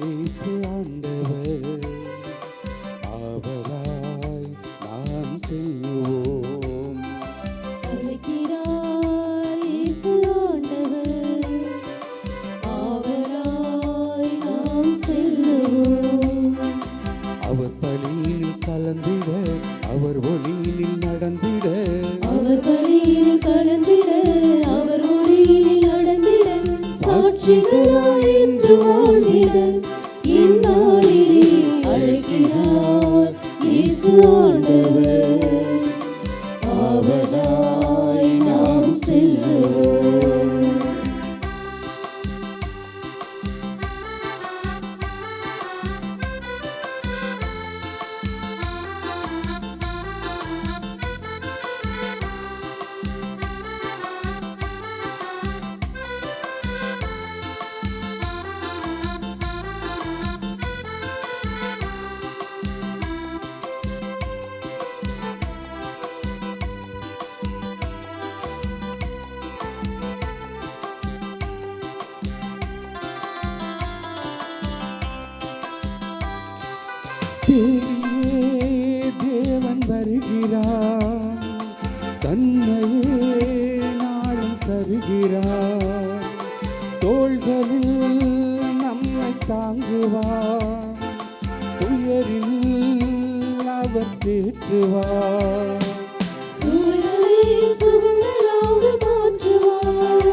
இயேசு ஆண்டவர், ஆவலாய் நாம் செல்லுவோம். அழைக்கிறார் இயேசு ஆண்டவர், ஆவலாய் நாம் செல்லுவோம். அவர் பலியில் கலந்திட, அவர் ஒளியில் நடந்திட, அவர் பலியில் கலந்திட, அவர் ஒளியில் நடந்திட, சாட்சிகளாய் என்று வாழ்ந்திட இந்நாளிலே அழைக்கிறார் இயேசு ஆண்டவர், ஆவலாய் நாம் செல்லுவோம். தேடியே தேவன் வருகிறார், தன்னையே நாளும் தருகிறார், தோள்களில் நம்மை தாங்குவார், துயரில் அவர் தேற்றுவார். சுமைகளை சுகங்களாக மாற்றுவார்,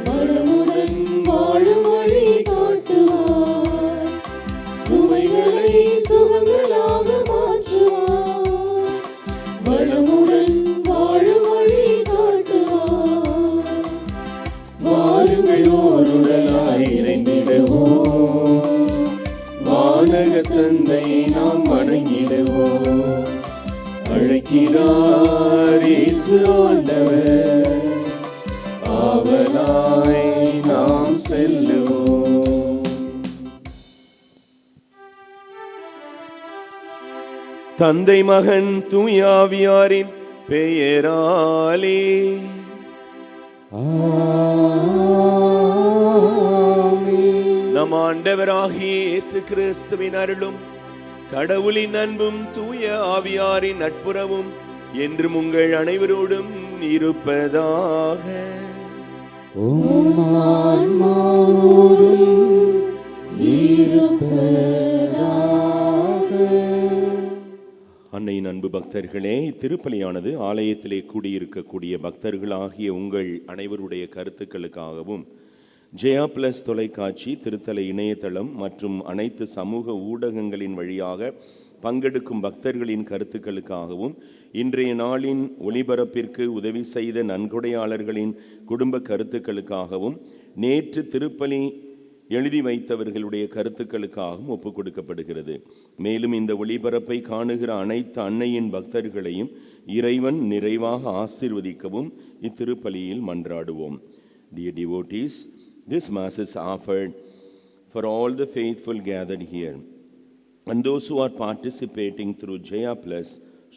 வளமுடன் வாழும் வழி காட்டுவார். சுமைகளை சுகங்களாக மாற்றுவார், வளமுடன் வாழும் வழி காட்டுவார். வாருங்கள் ஓருடலாய் இணைந்திடுவோம், வானக தந்தை நாம் வணங்கிடுவோம். அழைக்கிறார் இயேசு ஆண்டவர், ஆவலாய் நாம் செல்லுவோம். தந்தை மகன் தூய ஆவியாரின் பெயராலே நம் ஆண்டவராகிய இயேசு கிறிஸ்துவின் அருளும் கடவுளின் அன்பும் தூய ஆவியாரின் நட்புறவும் என்றும் உங்கள் அனைவரோடும் இருப்பதாக. உம் ஆன்மாவோடும் அன்னையின் அன்பு பக்தர்களே, திருப்பலியானது ஆலயத்திலே கூடியிருக்கக்கூடிய பக்தர்களாகிய உங்கள் அனைவருடைய கருத்துக்களுக்காகவும் ஜெயா பிளஸ் தொலைக்காட்சி, திருத்தல இணையதளம் மற்றும் அனைத்து சமூக ஊடகங்களின் வழியாக பங்கெடுக்கும் பக்தர்களின் கருத்துக்களுக்காகவும் இன்றைய நாளின் ஒளிபரப்பிற்கு உதவி செய்த நன்கொடையாளர்களின் குடும்ப கருத்துக்களுக்காகவும் நேற்று திருப்பலி எழுதி வைத்தவர்களுடைய கருத்துக்களுக்காகவும் ஒப்புக் கொடுக்கப்படுகிறது. மேலும் இந்த ஒளிபரப்பை காணுகிற அனைத்து அன்னையின் பக்தர்களையும் இறைவன் நிறைவாக ஆசீர்வதிக்கவும் இத்திருப்பலியில் மன்றாடுவோம். Dear devotees, this mass is offered for all the faithful gathered here and those who are participating through Jaya Plus,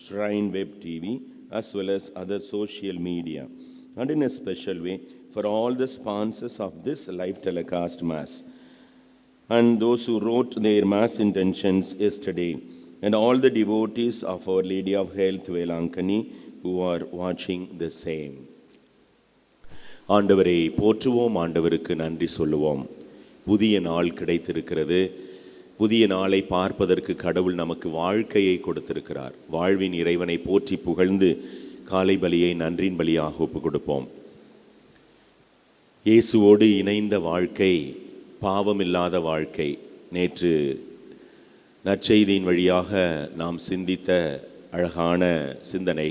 Shrine Web TV as well as other social media, and in a special way for all the sponsors of this live telecast mass and those who wrote their mass intentions yesterday, and all the devotees of Our Lady of Health Velankani who are watching the same. ஆண்டவரை போற்றுவோம், ஆண்டவருக்கு நன்றி சொல்லுவோம். புதிய நாள் கிடைத்திருக்கிறது. புதிய நாளை பார்ப்பதற்கு கடவுள் நமக்கு வாழ்க்கையை கொடுத்திருக்கிறார். வாழ்வின் இறைவனை போற்றி புகழ்ந்து காலை பலியை நன்றின் பலியாக ஒப்பு கொடுப்போம். இயேசுவோடு இணைந்த வாழ்க்கை பாவமில்லாத வாழ்க்கை. நேற்று நற்செய்தியின் வழியாக நாம் சிந்தித்த அழகான சிந்தனை.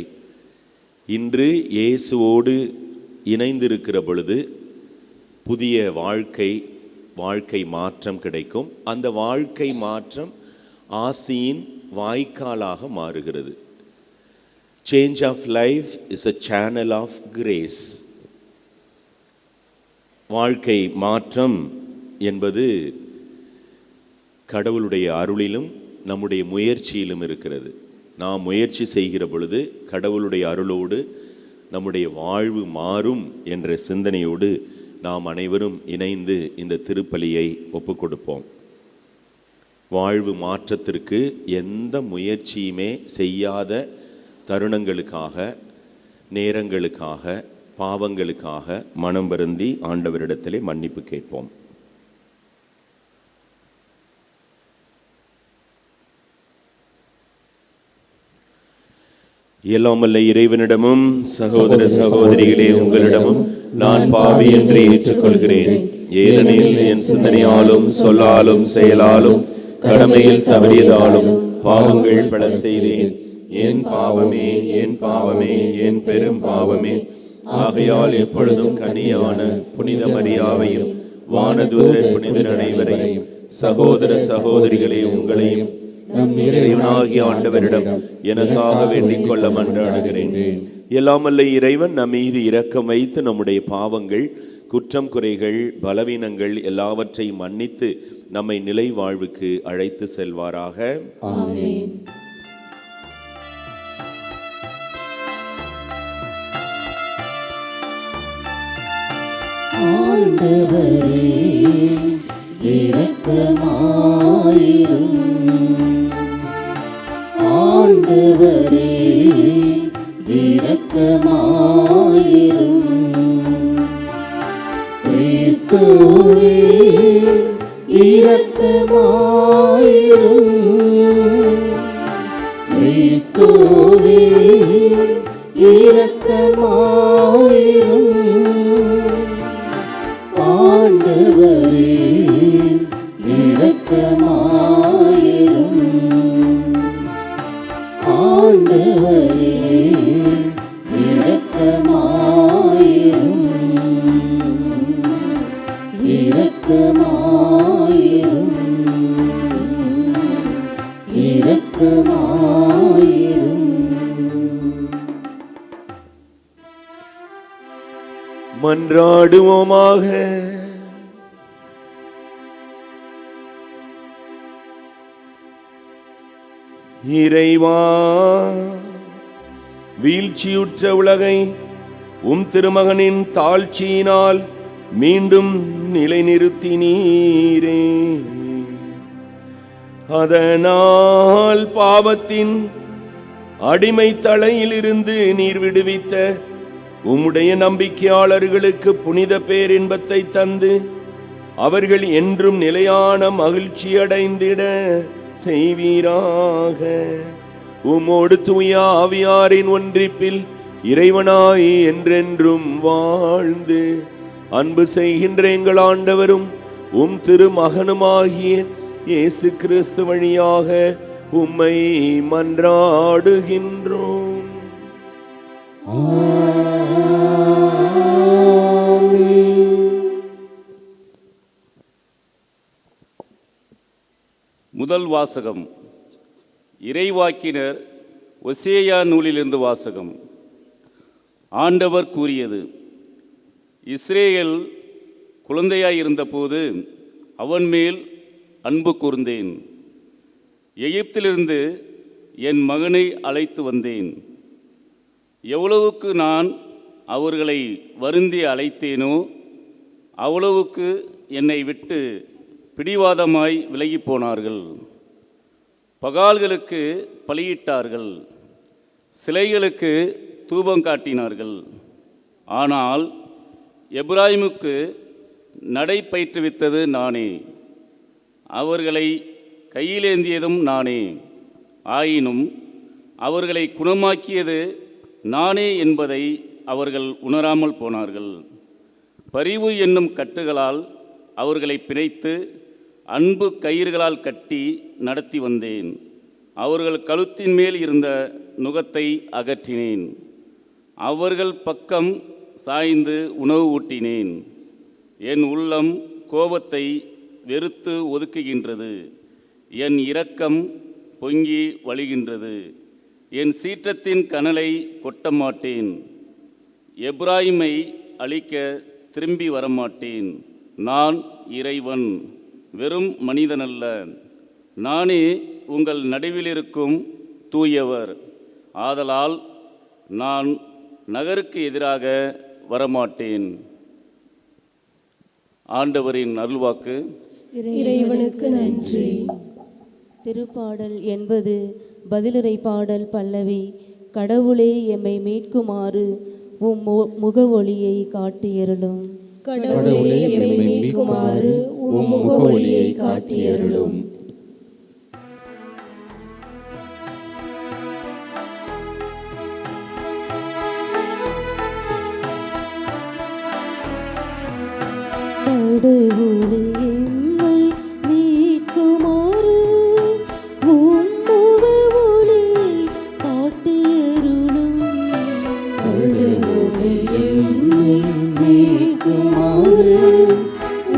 இன்று இயேசுவோடு இணைந்திருக்கிற பொழுது புதிய வாழ்க்கை மாற்றம் கிடைக்கும். அந்த வாழ்க்கை மாற்றம் ஆசியின் வாய்க்காலாக மாறுகிறது. Change of life is a channel of grace. வாழ்க்கை மாற்றம் என்பது கடவுளுடைய அருளிலும் நம்முடைய முயற்சியிலும் இருக்கிறது. நாம் முயற்சி செய்கிற பொழுது கடவுளுடைய அருளோடு நம்முடைய வாழ்வு மாறும் என்ற சிந்தனையோடு நாம் அனைவரும் இணைந்து இந்த திருப்பலியை ஒப்புக் கொடுப்போம். வாழ்வு மாற்றத்திற்கு எந்த முயற்சியுமே செய்யாத தருணங்களுக்காக, நேரங்களுக்காக, பாவங்களுக்காக மனம் வருந்தி ஆண்டவரிடத்திலே மன்னிப்பு கேட்போம். எல்லாமல்ல இறைவனிடமும் சகோதர சகோதரிகளே உங்களிடமும் நான் பாவி என்று ஏற்றுக்கொள்கிறேன். ஏனெனில் என் சிந்தனையாலும் சொல்லாலும் செயலாலும் கடமையில் தவறியதாலும் பாவங்கள் பல செய்தேன். என் பாவமே, என் பாவமே, என் பெரும் பாவமே. ஆகையால் எப்பொழுதும் கனியான புனித மரியாவையும் வானதூதர் புனிதர் அனைவரையும் சகோதர சகோதரிகளே உங்களையும் நம் இறைவனாகிய ஆண்டவரிடம் எனக்காக வேண்டிக் கொள்ள மன்றாடுகிறேன். எல்லாமல்ல இறைவன் நம் மீது இரக்கம் வைத்து நம்முடைய பாவங்கள், குற்றம் குறைகள், பலவீனங்கள் எல்லாவற்றையும் மன்னித்து நம்மை நிலை வாழ்வுக்கு அழைத்து செல்வாராக. ஆமென். ஆண்டவரே இரக்கமாயிரும். ஆண்டவரே இரக்கமாயிரும். கிறிஸ்துவே இரக்கமாயிரும். கிறிஸ்துவே இரக்கமாயிரும். ஆண்டவரே இரக்கமாயிரும். ஆண்டவரே இரக்கமாயிரும். இரக்கமாயிரும். இரக்கமாயிரும். மன்றாடுவோமாக. இறைவா, வீழ்ச்சியுற்ற உலகை திருமகனின் தாழ்ச்சியினால் மீண்டும் நிலைநிறுத்தினீரே. அதனால் பாவத்தின் அடிமை தலையிலிருந்து நீர் விடுவித்த உம்முடைய நம்பிக்கையாளர்களுக்கு புனித பேரின்பத்தை தந்து அவர்கள் என்றும் நிலையான மகிழ்ச்சி அடைந்திட செய்வீராக. உம்மோடு தூய ஆவியாரின் ஒன்றிப்பில் இறைவனாய் என்றென்றும் வாழ்ந்து அன்பு செய்கின்ற எங்கள் ஆண்டவரும் திருமகனுமாகிய இயேசு கிறிஸ்து வழியாக உம்மை மன்றாடுகின்றோம். முதல் வாசகம் இறைவாக்கினர் ஒசேயா நூலிலிருந்து வாசகம். ஆண்டவர் கூறியது: இஸ்ரேல் குழந்தையாயிருந்தபோது அவன் மேல் அன்பு கூர்ந்தேன். எகிப்திலிருந்து என் மகனை அழைத்து வந்தேன். எவ்வளவுக்கு நான் அவர்களை வருந்தி அழைத்தேனோ அவ்வளவுக்கு என்னை விட்டு பிடிவாதமாய் விலகி போனார்கள். பகால்களுக்கு பலியிட்டார்கள், சிலைகளுக்கு தூபம் காட்டினார்கள். ஆனால் எப்ராயிமுக்கு நடை பயிற்றுவித்தது நானே, அவர்களை கையிலேந்தியதும் நானே. ஆயினும் அவர்களை குணமாக்கியது நானே என்பதை அவர்கள் உணராமல் போனார்கள். பரிவு என்னும் கட்டுகளால் அவர்களை பிணைத்து அன்பு கயிறுகளால் கட்டி நடத்தி வந்தேன். அவர்கள் கழுத்தின் மேல் இருந்த நுகத்தை அகற்றினேன். அவர்கள் பக்கம் சாய்ந்து உணவு ஊட்டினேன். என் உள்ளம் கோபத்தை வெறுத்து ஒதுக்குகின்றது. என் இரக்கம் பொங்கி வழிகின்றது. என் சீற்றத்தின் கனலை கொட்ட மாட்டேன். எப்ராயிமை அழிக்க திரும்பி வரமாட்டேன். நான் இறைவன், வெறும் மனிதனல்ல. நானே உங்கள் நடுவிலிருக்கும் தூயவர். ஆதலால் நான் நகருக்கு எதிராக வரமாட்டேன். ஆண்டவரின் அருள்வாக்கு. இறைவனுக்கு நன்றி. திருப்பாடல் 80 பதிலுரை பாடல் பல்லவி. கடவுளே எம்மை மீட்குமாறு உம் முகவொளியை காட்டியருளும். கடவுளே எம்மை மீட்குமாறு உம் முகவொளியை காட்டியருளும். கடவுளே எம்மை மீட்குமாறு உம் முகவொளியை காட்டியருளும். கடவுளே எம்மை மீட்குமாறு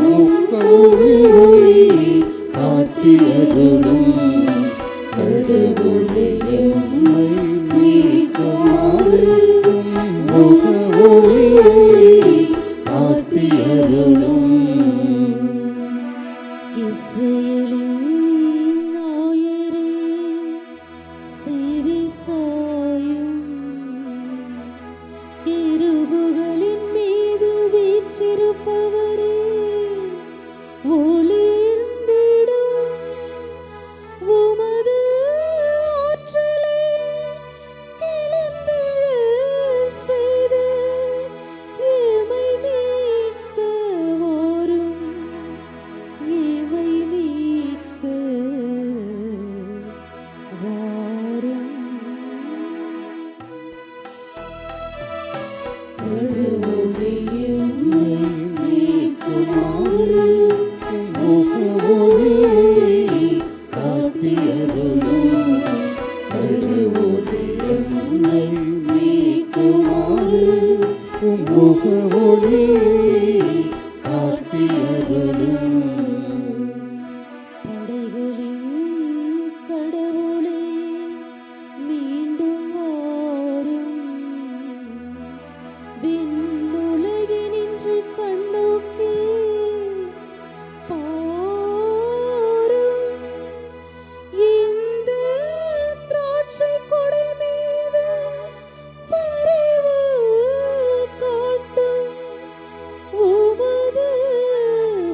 உம் முகவொளியை காட்டியருளும். கடவுளே எம்மை மீட்குமாறு உம் முகவொளியை காட்டியருளும். இஸ்ரேலின் நாயரே செவி சாயும். கிருபுகளின் மீது வீற்றிருப்பவரே ஒளிர்ந்திடும். உமது ஆற்றலை கிளர்ந்தெழ செய்து எமை மீட்க வாரும். எமை மீட்க வாரும். கடவுளே எம்மை மீட்குமாறு உம் முகவொளியை காட்டியருளும். கடவுளே எம்மை மீட்குமாறு உம் முகவொளியை காட்டியருளும். படைகளின் கடவுளே மீண்டும் வாரும். விண்ணுலகினின்று கண்ணோக்கி பாரும். இந்த திராட்சை கொடை மீது பரிவு காட்டும். உமது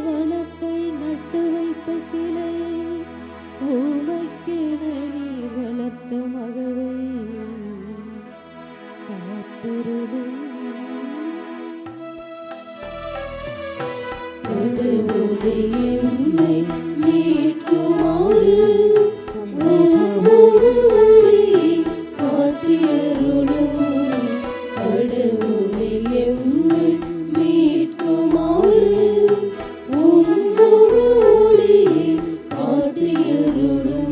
வழக்கை நட்டு வைத்த கிளையை உமைக்கென நீர் வளர்த்த மகவை காத்தருளும். கடவுளே எம்மை மீட்குமாறு உம் முகவொளியை காட்டியருளும். கடவுளே எம்மை மீட்குமாறு உம் முகவொளியை காட்டியருளும்.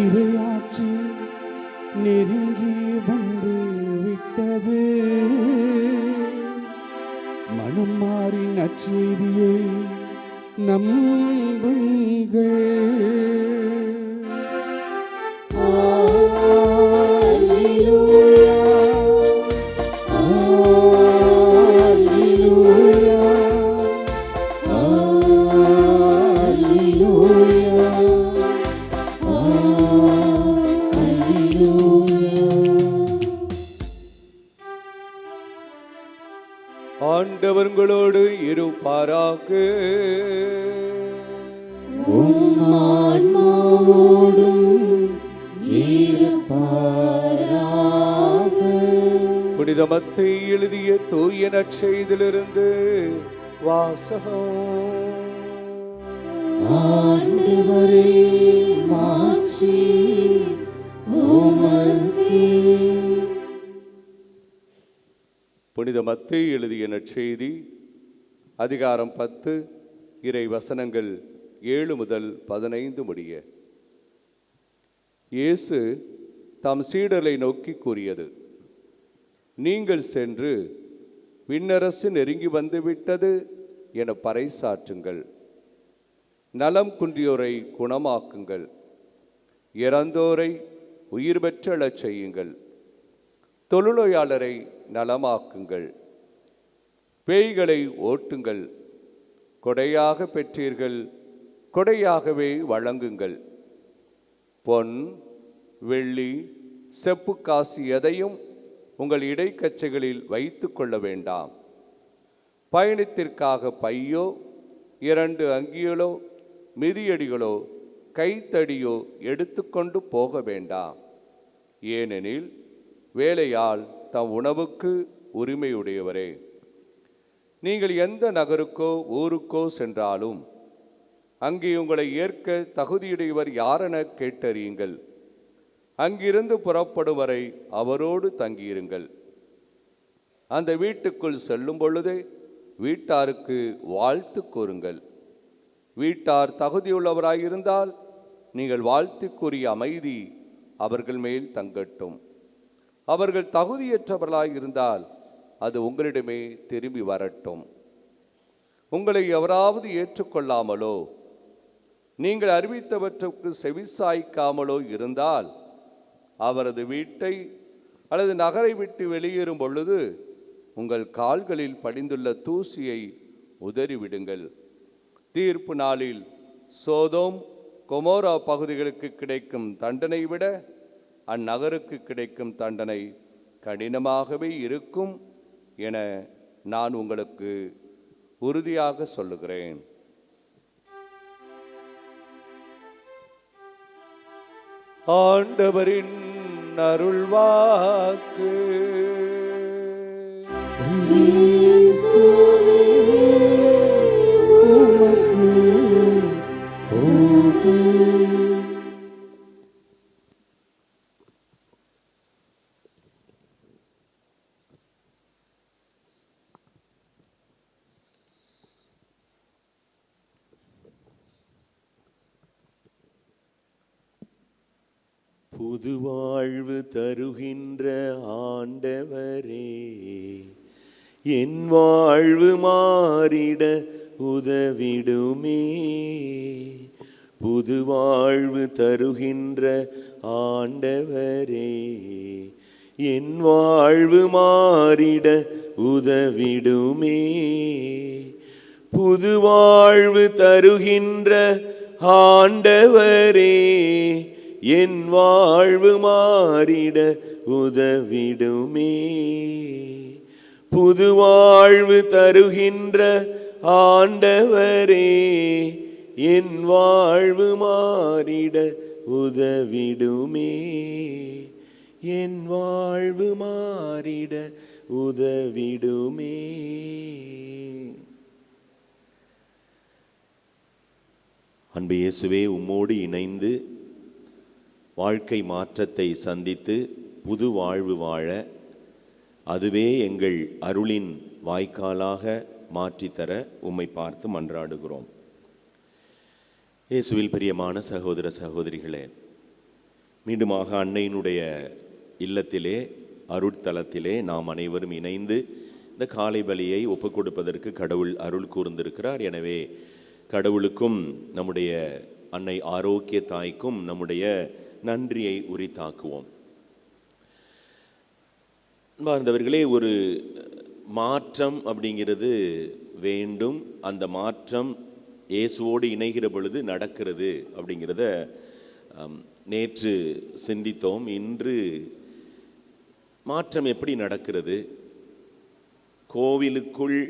இறையாட்சி நெருங்கி வந்து விட்டது. மனம் மாறி நற்செய்தியை நம்புங்கள். ஆண்டவர்களோடு இருப்பாராக. உம் ஆன்மாவோடும் இருப்பாராக. புனித மத்தேயு எழுதிய தூய நற்செய்தியிலிருந்து வாசகம். ஆண்டவரே மாட்சி உமக்கே. புனித மத்தேயு எழுதிய நற்செய்தி அதிகாரம் 10 இறை வசனங்கள் 7 முதல் 15 முடிய. இயேசு தம் சீடரை நோக்கி கூறியது: நீங்கள் சென்று விண்ணரசு நெருங்கி வந்துவிட்டது என பறைசாற்றுங்கள். நலம் குன்றியோரை குணமாக்குங்கள். இறந்தோரை உயிர் பெற்றெழச் செய்யுங்கள். தொழுநோயாளரை நலமாக்குங்கள். பேய்களை ஓட்டுங்கள். கொடையாக பெற்றீர்கள், கொடையாகவே வழங்குங்கள். பொன், வெள்ளி, செப்பு காசு எதையும் உங்கள் இடைக்கச்சைகளில் வைத்து கொள்ள வேண்டாம். பயணத்திற்காக பையோ, 2 அங்கிகளோ, மிதியடிகளோ, கைத்தடியோ எடுத்துக்கொண்டு போக வேண்டாம். ஏனெனில் வேலையால் தம் உணவுக்கு உரிமையுடையவரே. நீங்கள் எந்த நகருக்கோ ஊருக்கோ சென்றாலும் அங்கே உங்களை ஏற்க தகுதியுடையவர் யாரென கேட்டறியுங்கள். அங்கிருந்து புறப்படும் வரை அவரோடு தங்கியிருங்கள். அந்த வீட்டுக்குள் செல்லும் பொழுதே வீட்டாருக்கு வாழ்த்து கூறுங்கள். வீட்டார் தகுதியுள்ளவராயிருந்தால் நீங்கள் வாழ்த்து கூறிய அமைதி அவர்கள் மேல் தங்கட்டும். அவர்கள் தகுதியற்றவர்களாயிருந்தால் அது உங்களிடமே திரும்பி வரட்டும். உங்களை எவராவது ஏற்றுக்கொள்ளாமலோ நீங்கள் அறிவித்தவற்றுக்கு செவிசாய்க்காமலோ இருந்தால் அவரது வீட்டை அல்லது நகரை விட்டு வெளியேறும் பொழுது உங்கள் கால்களில் படிந்துள்ள தூசியை உதறிவிடுங்கள். தீர்ப்பு நாளில் சோதோம் கொமோரா பகுதிகளுக்கு கிடைக்கும் தண்டனை விட அந்நகருக்கு கிடைக்கும் தண்டனை கடினமாகவே இருக்கும் என நான் உங்களுக்கு உறுதியாக சொல்லுகிறேன். ஆண்டவரின் அருள்வாக்கு. கிறிஸ்துவே உமக்கு புகழ். புது வாழ்வு தருகின்ற ஆண்டவரே, என் வாழ்வு மாறிட உதவிடுமே. புது வாழ்வு தருகின்ற ஆண்டவரே, என் வாழ்வு மாறிட உதவிடுமே. புது வாழ்வு தருகின்ற ஆண்டவரே, என் வாழ்வு மாறிட உதவிடுமே. புது வாழ்வு தருகின்ற ஆண்டவரே, என் வாழ்வு மாறிட உதவிடுமே. என் வாழ்வு மாறிட உதவிடுமே. அன்பு இயேசுவே, உம்மோடு இணைந்து வாழ்க்கை மாற்றத்தை சந்தித்து புது வாழ்வு வாழ அதுவே எங்கள் அருளின் வாய்க்காலாக மாற்றித்தர உம்மை பார்த்து மன்றாடுகிறோம். இயேசுவில் பிரியமான சகோதர சகோதரிகளே, மீண்டுமாக அன்னையினுடைய இல்லத்திலே அருட்தலத்திலே நாம் அனைவரும் இணைந்து இந்த காலை பலியை ஒப்புக் கொடுப்பதற்கு கடவுள் அருள் கூர்ந்திருக்கிறார். எனவே கடவுளுக்கும் நம்முடைய அன்னை ஆரோக்கிய தாய்க்கும் நம்முடைய நன்றியை உரித்தாக்குவோம். அன்பார்ந்தவர்களே, ஒரு மாற்றம் அப்படிங்கிறது வேண்டும். அந்த மாற்றம் இயேசுவோடு இணைகிற பொழுது நடக்கிறது அப்படிங்கிறத நேற்று சிந்தித்தோம். இன்று மாற்றம் எப்படி நடக்கிறது? கோவிலுக்குள்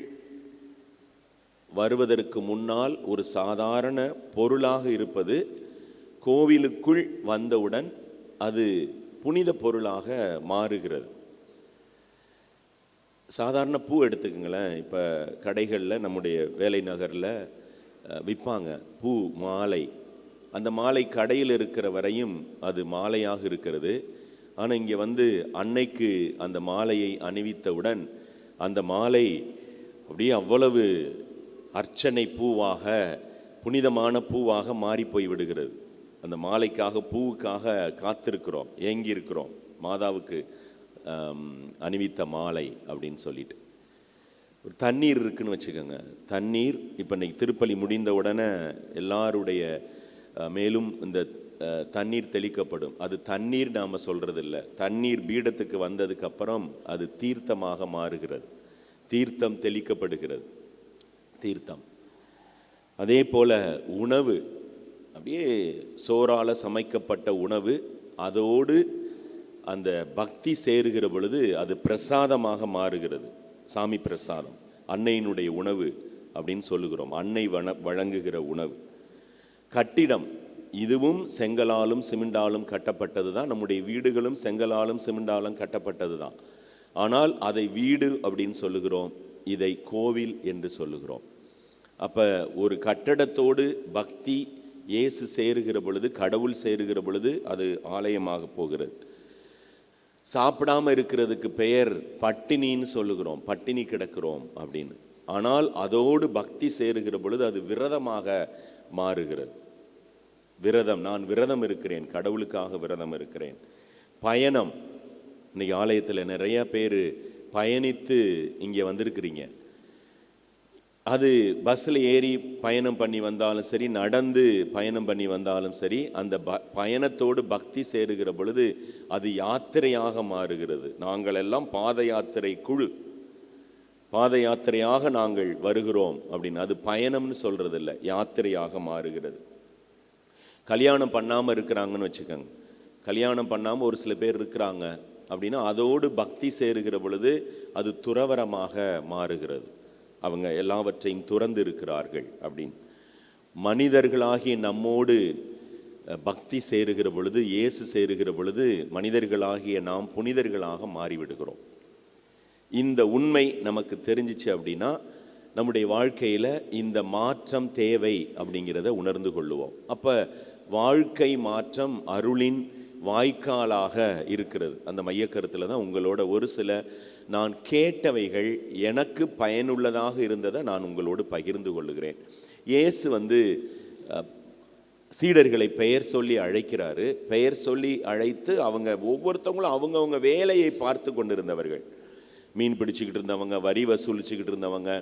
வருவதற்கு முன்னால் ஒரு சாதாரண பொருளாக இருப்பது கோவிலுக்குள் வந்தவுடன் அது புனித பொருளாக மாறுகிறது. சாதாரண பூ எடுத்துக்கங்களேன். இப்போ கடைகளில் நம்முடைய வேலை நகரில் விற்பாங்க பூ மாலை. அந்த மாலை கடையில் இருக்கிற வரையும் அது மாலையாக இருக்கிறது. ஆனால் இங்கே வந்து அன்னைக்கு அந்த மாலையை அணிவித்தவுடன் அந்த மாலை அப்படியே அவ்வளவு அர்ச்சனை பூவாக, புனிதமான பூவாக மாறி போய் விடுகிறது. அந்த மாலைக்காக, பூவுக்காக காத்திருக்கிறோம், ஏங்கி இருக்கிறோம். மாதாவுக்கு அணிவித்த மாலை அப்படின்னு சொல்லிட்டு. ஒரு தண்ணீர் இருக்குன்னு வச்சுக்கோங்க. தண்ணீர் இப்போ இன்னைக்கு திருப்பலி முடிந்த உடனே எல்லாருடைய மேலும் இந்த தண்ணீர் தெளிக்கப்படும். அது தண்ணீர் நாம் சொல்றது இல்லை. தண்ணீர் பீடத்துக்கு வந்ததுக்கு அப்புறம் அது தீர்த்தமாக மாறுகிறது. தீர்த்தம் தெளிக்கப்படுகிறது. தீர்த்தம். அதே போல உணவு, அப்படியே சோறால சமைக்கப்பட்ட உணவு, அதோடு அந்த பக்தி சேருகிற பொழுது அது பிரசாதமாக மாறுகிறது. சாமி பிரசாதம், அன்னையினுடைய உணவு அப்படின்னு சொல்லுகிறோம். அன்னை வழங்குகிற உணவு. கட்டிடம், இதுவும் செங்கலாலும் சிமெண்டாலும் கட்டப்பட்டது தான். நம்முடைய வீடுகளும் செங்கலாலும் சிமெண்டாலும் கட்டப்பட்டது தான். ஆனால் அதை வீடு அப்படின்னு சொல்லுகிறோம், இதை கோவில் என்று சொல்லுகிறோம். அப்போ ஒரு கட்டடத்தோடு பக்தி இயேசு சேருகிற பொழுது, கடவுள் சேருகிற பொழுது அது ஆலயமாக போகிறது. சாப்பிடாம இருக்கிறதுக்கு பெயர் பட்டினின்னு சொல்லுகிறோம், பட்டினி கிடக்கிறோம் அப்படின்னு. ஆனால் அதோடு பக்தி சேருகிற பொழுது அது விரதமாக மாறுகிறது. விரதம், நான் விரதம் இருக்கிறேன், கடவுளுக்காக விரதம் இருக்கிறேன். பயணம், இன்னைக்கு ஆலயத்தில் நிறைய பேர் பயணித்து இங்கே வந்திருக்கிறீங்க. அது பஸ்ஸில் ஏறி பயணம் பண்ணி வந்தாலும் சரி, நடந்து பயணம் பண்ணி வந்தாலும் சரி, அந்த பயணத்தோடு பக்தி சேருகிற பொழுது அது யாத்திரையாக மாறுகிறது. நாங்கள் எல்லாம் பாத யாத்திரை குழு, பாத யாத்திரையாக நாங்கள் வருகிறோம் அப்படின்னு. அது பயணம்னு சொல்றது இல்லை, யாத்திரையாக மாறுகிறது. கல்யாணம் பண்ணாமல் இருக்கிறாங்கன்னு வச்சுக்கோங்க. கல்யாணம் பண்ணாமல் ஒரு சில பேர் இருக்கிறாங்க அப்படின்னா அதோடு பக்தி சேருகிற பொழுது அது துறவரமாக மாறுகிறது. அவங்க எல்லாவற்றையும் துறந்து இருக்கிறார்கள் அப்படின்னு. மனிதர்களாகிய நம்மோடு பக்தி சேருகிற பொழுது, இயேசு சேருகிற பொழுது, மனிதர்களாகிய நாம் புனிதர்களாக மாறிவிடுகிறோம். இந்த உண்மை நமக்கு தெரிஞ்சிச்சு அப்படின்னா நம்முடைய வாழ்க்கையில் இந்த மாற்றம் தேவை அப்படிங்கிறத உணர்ந்து கொள்ளுவோம். அப்போ வாழ்க்கை மாற்றம் அருளின் வாய்க்காலாக இருக்கிறது. அந்த மையக்கருத்தில் தான் உங்களோட ஒரு சில நான் கேட்டவைகள் எனக்கு பயனுள்ளதாக இருந்ததை நான் உங்களோடு பகிர்ந்து கொள்ளுகிறேன். இயேசு சீடர்களை பெயர் சொல்லி அழைக்கிறாரு. பெயர் சொல்லி அழைத்து அவங்க ஒவ்வொருத்தவங்களும் அவங்கவுங்க வேலையை பார்த்து கொண்டிருந்தவர்கள். மீன் பிடிச்சிக்கிட்டு இருந்தவங்க, வரி வசூலிச்சுக்கிட்டு இருந்தவங்க,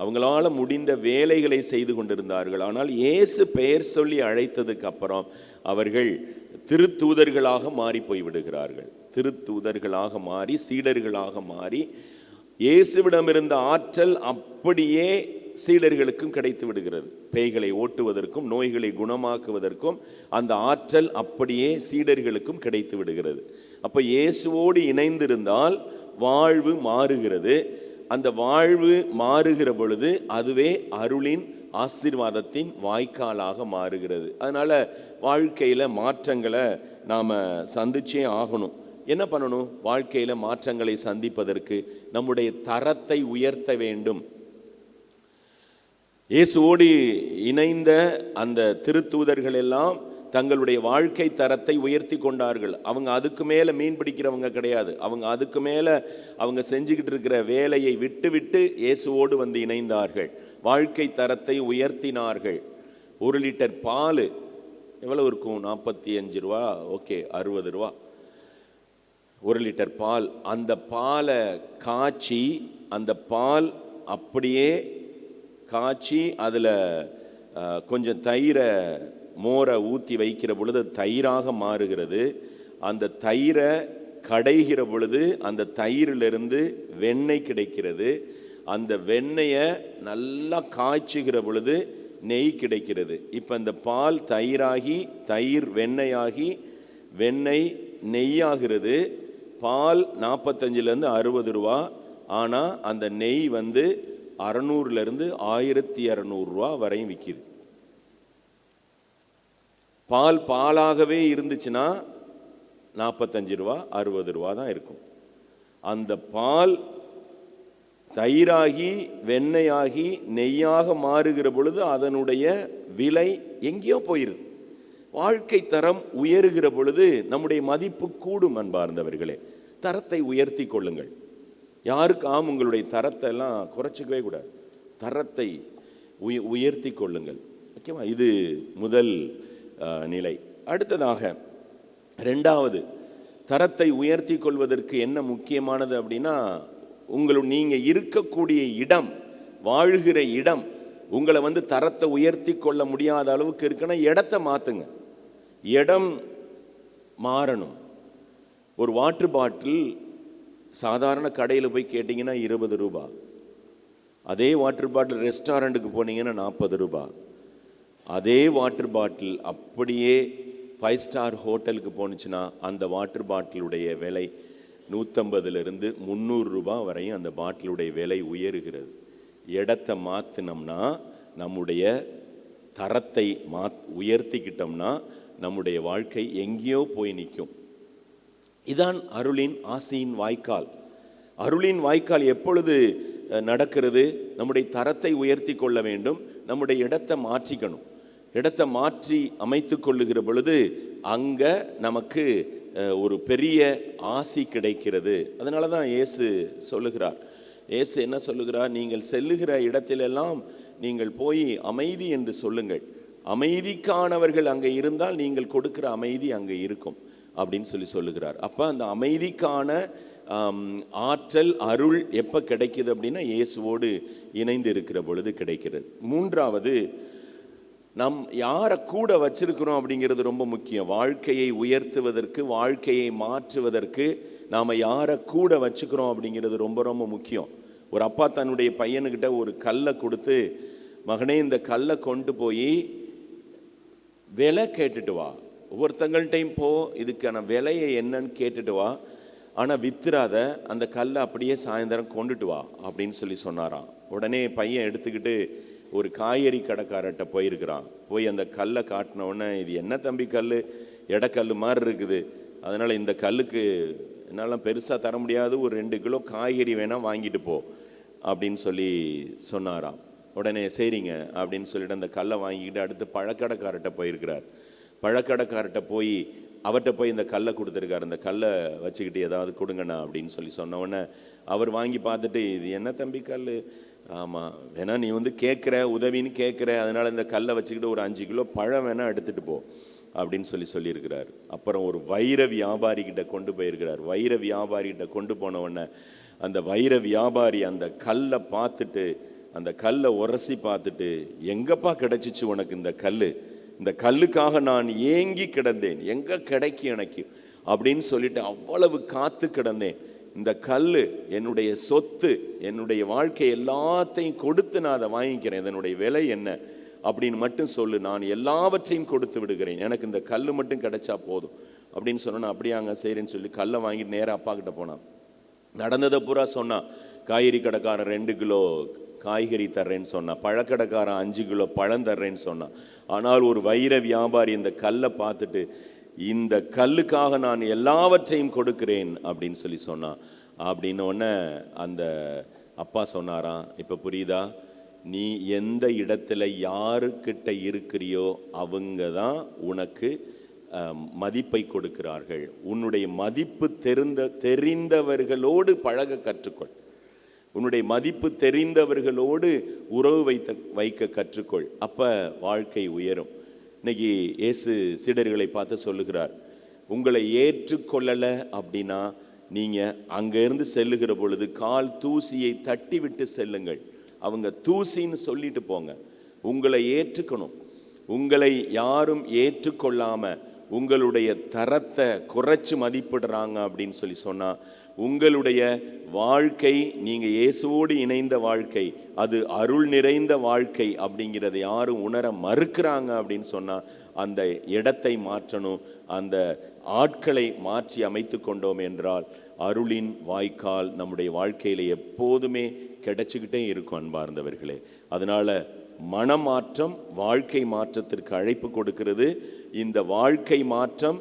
அவங்களால முடிந்த வேலைகளை செய்து கொண்டிருந்தார்கள். ஆனால் இயேசு பெயர் சொல்லி அழைத்ததுக்கு அப்புறம் அவர்கள் திருத்தூதர்களாக மாறி போய் விடுகிறார்கள். திருத்தூதர்களாக மாறி, சீடர்களாக மாறி, இயேசுவிடமிருந்த ஆற்றல் அப்படியே சீடர்களுக்கும் கிடைத்து விடுகிறது. பேய்களை ஓட்டுவதற்கும் நோய்களை குணமாக்குவதற்கும் அந்த ஆற்றல் அப்படியே சீடர்களுக்கும் கிடைத்து விடுகிறது. அப்போ இயேசுவோடு இணைந்திருந்தால் வாழ்வு மாறுகிறது. அந்த வாழ்வு மாறுகிற பொழுது அதுவே அருளின் ஆசீர்வாதத்தின் வாய்க்காலாக மாறுகிறது. அதனால வாழ்க்கையில மாற்றங்களை நாம சந்திச்சே ஆகணும். என்ன பண்ணணும்? வாழ்க்கையில மாற்றங்களை சந்திப்பதற்கு நம்முடைய தரத்தை உயர்த்த வேண்டும். இயேசுவோடு இணைந்த அந்த திருத்தூதர்கள் எல்லாம் தங்களுடைய வாழ்க்கை தரத்தை உயர்த்தி கொண்டார்கள். அவங்க அதுக்கு மேலே மீன் பிடிக்கிறவங்க கிடையாது. அவங்க அதுக்கு மேலே அவங்க செஞ்சுக்கிட்டு இருக்கிற வேலையை விட்டு விட்டு இயேசுவோடு வந்து இணைந்தார்கள். வாழ்க்கை தரத்தை உயர்த்தினார்கள். 1 லிட்டர் பால் எவ்வளவு இருக்கும்? 45 ரூபா, ஓகே 60 ரூபா 1 லிட்டர் பால். அந்த பாலை காய்ச்சி, அந்த பால் அப்படியே காய்ச்சி அதில் கொஞ்சம் தயிரை, மோரை ஊற்றி வைக்கிற பொழுது தயிராக மாறுகிறது. அந்த தயிரை கடைகிற பொழுது அந்த தயிரிலிருந்து வெண்ணெய் கிடைக்கிறது. அந்த வெண்ணெயை நல்லா காய்ச்சுகிற பொழுது நெய் கிடைக்கிறது. இப்போ இந்த பால் தயிராகி, தயிர் வெண்ணெயாகி, வெண்ணெய் நெய்யாகிறது. பால் 45லேருந்து 60 ரூபா. ஆனால் அந்த நெய் 600லேருந்து 1200 ரூபா வரையும் விற்கிது. பால் பாலாகவே இருந்துச்சுன்னா 45 ரூபா 60 ரூபா தான் இருக்கும். அந்த பால் தயிராகி வெண்ணெயாகி நெய்யாக மாறுகிற பொழுது அதனுடைய விலை எங்கேயோ போயிருது. வாழ்க்கை தரம் உயருகிற பொழுது நம்முடைய மதிப்பு கூடும். அன்பார்ந்தவர்களே, தரத்தை உயர்த்தி கொள்ளுங்கள். யாருக்காம் உங்களுடைய தரத்தை எல்லாம் குறைச்சிக்கவே கூடாது. தரத்தை உயர்த்தி கொள்ளுங்கள். ஓகேவா? இது முதல் நிலை. அடுத்ததாக ரெண்டாவது, தரத்தை உயர்த்தி கொள்வதற்கு என்ன முக்கியமானது அப்படின்னா, நீங்கள் இருக்கக்கூடிய இடம், வாழ்கிற இடம் உங்களை தரத்தை உயர்த்தி கொள்ள முடியாத அளவுக்கு இருக்குன்னா இடத்த மாற்றுங்க. இடம் மாறணும். ஒரு வாட்டர் பாட்டில் சாதாரண கடையில் போய் கேட்டிங்கன்னா 20 ரூபாய். அதே வாட்டர் பாட்டில் ரெஸ்டாரண்ட்டுக்கு போனீங்கன்னா 40 ரூபாய். அதே வாட்டர் பாட்டில் அப்படியே 5 ஸ்டார் ஹோட்டலுக்கு போணுச்சுன்னா அந்த வாட்டர் பாட்டிலுடைய விலை 150 300 ரூபாய் வரையும் அந்த பாட்டிலுடைய விலை உயருகிறது. இடத்தை மாற்றினோம்னா, நம்முடைய தரத்தை உயர்த்திக்கிட்டோம்னா நம்முடைய வாழ்க்கை எங்கேயோ போய் நிற்கும். இதான் அருளின் ஆசையின் வாய்க்கால். அருளின் வாய்க்கால் எப்பொழுது நடக்கிறது? நம்முடைய தரத்தை உயர்த்தி கொள்ள வேண்டும், நம்முடைய இடத்தை மாற்றிக்கணும். இடத்தை மாற்றி அமைத்து கொள்ளுகிற பொழுது அங்கே நமக்கு ஒரு பெரிய ஆசி கிடைக்கிறது. அதனால தான் இயேசு சொல்லுகிறார். இயேசு என்ன சொல்லுகிறார்? நீங்கள் செல்லுகிற இடத்திலெல்லாம் நீங்கள் போய் அமைதி என்று சொல்லுங்கள். அமைதிக்கானவர்கள் அங்கே இருந்தால் நீங்கள் கொடுக்கிற அமைதி அங்கே இருக்கும் அப்படின்னு சொல்லுகிறார். அப்போ அந்த அமைதிக்கான ஆற்றல், அருள் எப்போ கிடைக்குது அப்படின்னா இயேசுவோடு இணைந்து இருக்கிற பொழுது கிடைக்கிறது. மூன்றாவது, நம் யாரை கூட வச்சிருக்கிறோம் அப்படிங்கிறது ரொம்ப முக்கியம். வாழ்க்கையை உயர்த்துவதற்கு, வாழ்க்கையை மாற்றுவதற்கு நாம் யாரை கூட வச்சுக்கிறோம் அப்படிங்கிறது ரொம்ப ரொம்ப முக்கியம். ஒரு அப்பா தன்னுடைய பையனுக்கிட்ட ஒரு கல்லை கொடுத்து, மகனே இந்த கல்லை கொண்டு போய் விலை கேட்டுட்டு வா, ஒவ்வொருத்தங்கள்டையும் போ, இதுக்கான விலையை என்னன்னு கேட்டுட்டு வா, ஆனால் வித்துறாத, அந்த கல்லை அப்படியே சாயந்தரம் கொண்டுட்டு வா அப்படின்னு சொன்னாராம். உடனே பையன் எடுத்துக்கிட்டு ஒரு காய்கறி கடைக்காரர்கிட்ட போயிருக்கிறான். போய் அந்த கல்லை காட்டின உடனே, இது என்ன தம்பி கல், எடைக்கல் மாதிரி இருக்குது, அதனால் இந்த கல்லுக்கு என்னால் பெருசாக தர முடியாது, ஒரு 2 கிலோ காய்கறி வேணால் வாங்கிட்டு போ அப்படின்னு சொன்னாராம். உடனே சரிங்க அப்படின்னு சொல்லிட்டு அந்த கல்லை வாங்கிக்கிட்டு அடுத்து பழக்கடைக்காரர்கிட்ட போயிருக்கிறார். பழக்கடைக்காரர்கிட்ட போய் அவர்கிட்ட போய் இந்த கல்லை கொடுத்துருக்காரு. இந்த கல்லை வச்சுக்கிட்டு ஏதாவது கொடுங்கண்ணா அப்படின்னு சொன்ன உடனே அவர் வாங்கி பார்த்துட்டு, இது என்ன தம்பி கல், ஆமாம் வேணா நீ கேட்குற உதவின்னு கேட்குற, அதனால் இந்த கல்லை வச்சுக்கிட்டு ஒரு 5 கிலோ பழம் வேணால் எடுத்துகிட்டு போ அப்படின்னு சொல்லியிருக்கிறார். அப்புறம் ஒரு வைர வியாபாரிகிட்ட கொண்டு போயிருக்கிறார். வைர வியாபாரிகிட்ட கொண்டு போன உடனே அந்த வைர வியாபாரி அந்த கல்லை பார்த்துட்டு, அந்த கல்லை உரசி பார்த்துட்டு, எங்கப்பா கிடைச்சிச்சு உனக்கு இந்த கல், இந்த கல்லுக்காக நான் ஏங்கி கிடந்தேன், எங்கே கிடைக்கும் எனக்கு அப்படின்னு சொல்லிட்டு அவ்வளவு காத்து கிடந்தேன். இந்த கல் என்னுடைய சொத்து, என்னுடைய வாழ்க்கை எல்லாத்தையும் கொடுத்து நான் அதை வாங்கிக்கிறேன், இதனுடைய விலை என்ன அப்படின்னு மட்டும் சொல்லு, நான் எல்லாவற்றையும் கொடுத்து விடுகிறேன், எனக்கு இந்த கல் மட்டும் கிடைச்சா போதும் அப்படின்னு சொன்னா, அப்படியாங்க சரின்னு சொல்லி கல்லை வாங்கிட்டு நேராக அப்பா கிட்ட போனான். நடந்ததை பூரா சொன்னான். காய்கறி கடைக்காரன் 2 கிலோ காய்கறி தர்றேன்னு சொன்னான், பழக்கடைக்காரன் 5 கிலோ பழம் தர்றேன்னு சொன்னான். ஆனால் ஒரு வைர வியாபாரி இந்த கல்லை பார்த்துட்டு, இந்த கல்லுக்காக நான் எல்லாவற்றையும் கொடுக்கிறேன் அப்படின்னு சொன்னான். அப்படின்னு உடனே அந்த அப்பா சொன்னாராம், இப்போ புரியுதா, நீ எந்த இடத்துல யாருக்கிட்ட இருக்கிறியோ அவங்க தான் உனக்கு மதிப்பை கொடுக்கிறார்கள். உன்னுடைய மதிப்பு தெரிந்தவர்களோடு பழக கற்றுக்கொள். உன்னுடைய மதிப்பு தெரிந்தவர்களோடு உறவு வைக்க கற்றுக்கொள். அப்போ வாழ்க்கை உயரும். இன்னைக்கு இயேசு சீடர்களை பார்த்து சொல்லுகிறார், உங்களை ஏற்றுக்கொள்ளலை அப்படின்னா நீங்கள் அங்கேருந்து செல்லுகிற பொழுது கால் தூசியை தட்டி விட்டு செல்லுங்கள். அவங்க தூசின்னு சொல்லிட்டு போங்க. உங்களை ஏற்றுக்கணும். உங்களை யாரும் ஏற்றுக்கொள்ளாமல் உங்களுடைய தரத்தை குறைச்சி மதிப்பிடுறாங்க அப்படின்னு சொன்னால், உங்களுடைய வாழ்க்கை, நீங்கள் இயேசுவோடு இணைந்த வாழ்க்கை, அது அருள் நிறைந்த வாழ்க்கை அப்படிங்கிறத யாரும் உணர மறுக்கிறாங்க அப்படின்னு சொன்னால், அந்த இடத்தை மாற்றணும். அந்த ஆட்களை மாற்றி அமைத்து கொண்டோம் என்றால் அருளின் வாய்க்கால் நம்முடைய வாழ்க்கையில் எப்போதுமே கிடைச்சிக்கிட்டே இருக்கும் அன்பார்ந்தவர்களே. அதனால் மனமாற்றம் வாழ்க்கை மாற்றத்திற்கு அழைப்பு கொடுக்கிறது. இந்த வாழ்க்கை மாற்றம்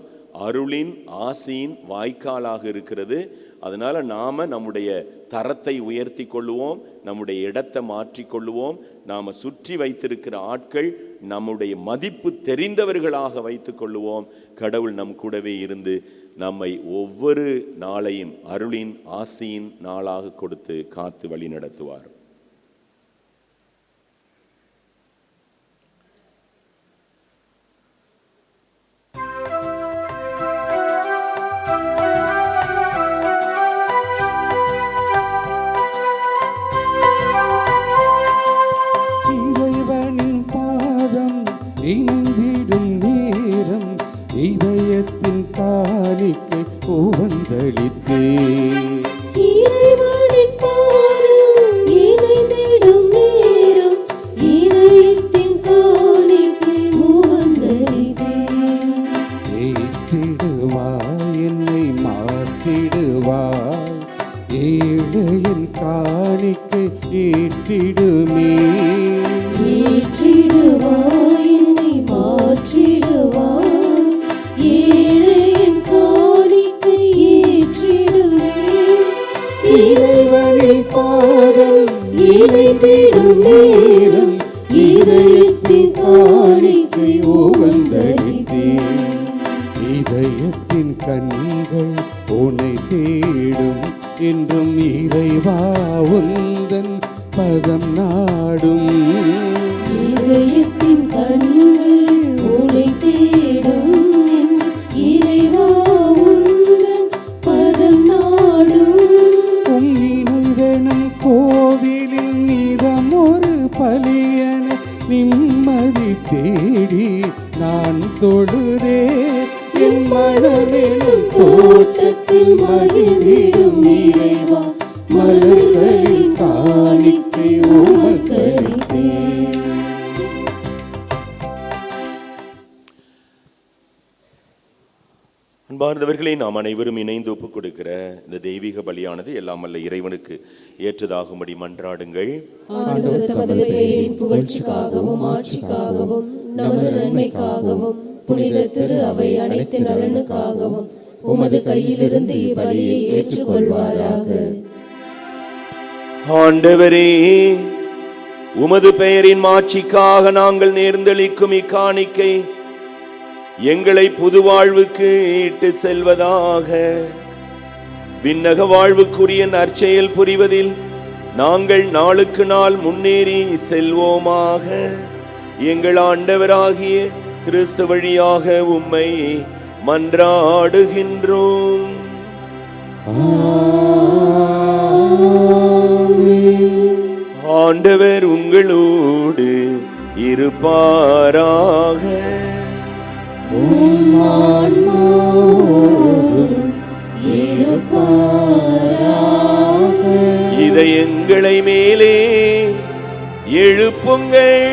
அருளின் ஆசியின் வாய்க்காலாக இருக்கிறது. அதனால் நாம் நம்முடைய தரத்தை உயர்த்தி கொள்ளுவோம், நம்முடைய இடத்தை மாற்றிக்கொள்ளுவோம். நாம் சுற்றி வைத்திருக்கிற ஆட்கள் நம்முடைய மதிப்பு தெரிந்தவர்களாக வைத்து கொள்ளுவோம். கடவுள் நம் கூடவே இருந்து நம்மை ஒவ்வொரு நாளையும் அருளின் ஆசியின் நாளாக கொடுத்து காத்து வழி நடத்துவார். இறைவனின் பாதம் இணைந்திடும் நேரம் இதயத்தின் காணிக்கை உவந்தளித்தே. இறைவனின் பாதம் இணைந்திடும் நேரம் இதயத்தின் காணிக்கை உவந்தளித்தே. ஏற்றிடுவாய் என்னை மாற்றிடுவாய், ஏழையின் காணிக்கை ஏற்றிடுமே. ஏற்றிடுவாய் என்னை மாற்றிடுவாய், ஏழையின் காணிக்கை ஏற்றிடுவே. இறைவனின் பாதம் இணைந்திடும் நேரம் இதயத்தின் காணிக்கை உவந்தளித்தே. இதயத்தின் கண்கள் உன்னை தேடும், என்றும் இறைவா உந்தன் பதம் நாடும். இதயத்தின் கண்கள் உன்னை தேடும், என்று இறைவா உந்தன் பதம் நாடும். உம் நினைவெனும் கோவிலில் நீதம் ஒரு பலியன நிம்மதி தேடி நான் தொழுதே. என் மனமெனும் தோட்டத்தில் மகிழ்ந்திடும் இறைவா, மலர்களின் காணிக்கை உமக்களித்தே. அன்பார்ந்தவர்களே, நாம் அனைவரும் இணைந்து ஒப்புக் கொடுக்கிற இந்த தெய்வீக பலியானது எல்லாம் வல்ல இறைவனுக்கு ஏற்றதாகும்படி மன்றாடுங்கள். ஆண்டவர் தமது பெயரின் புகழ்ச்சிக்காகவும் ஆட்சிக்காகவும் நமது நன்மைக்காகவும் புனித திரு அவை அனைத்து நலனுக்காகவும் உமது கையிலிருந்து இப்பலியை ஏற்றுக்கொள்வாராக. ஆண்டவரே, உமது பெயரின் மாட்சிக்காக நாங்கள் நேர்ந்தளிக்கும் இக்காணிக்கை எங்களை புது வாழ்வுக்கு இட்டு செல்வதாக. விண்ணக வாழ்வுக்குரிய நற்செயல் புரிவதில் நாங்கள் நாளுக்கு நாள் முன்னேறி செல்வோமாக. எங்கள் ஆண்டவராகிய கிறிஸ்து வழியாக உம்மை மன்றாடுகின்றோம். ஆண்டவர் உங்களோடு இருப்பாராக. இதயங்களை மேலே எழுப்புங்கள்.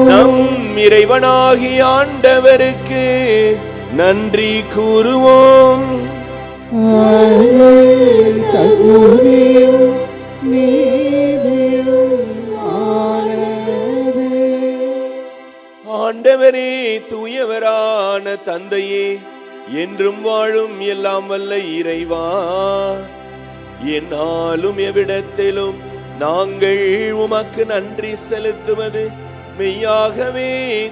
நம் இறைவனாகிய ஆண்டவருக்கு நன்றி கூறுவோம். ஆண்டவரே, தூயவரான தந்தையே, என்றும் வாழும் எல்லாம் வல்ல இறைவா, என்னாலும் எவ்விடத்திலும் நாங்கள் உமக்கு நன்றி செலுத்துவது மெய்யாகவே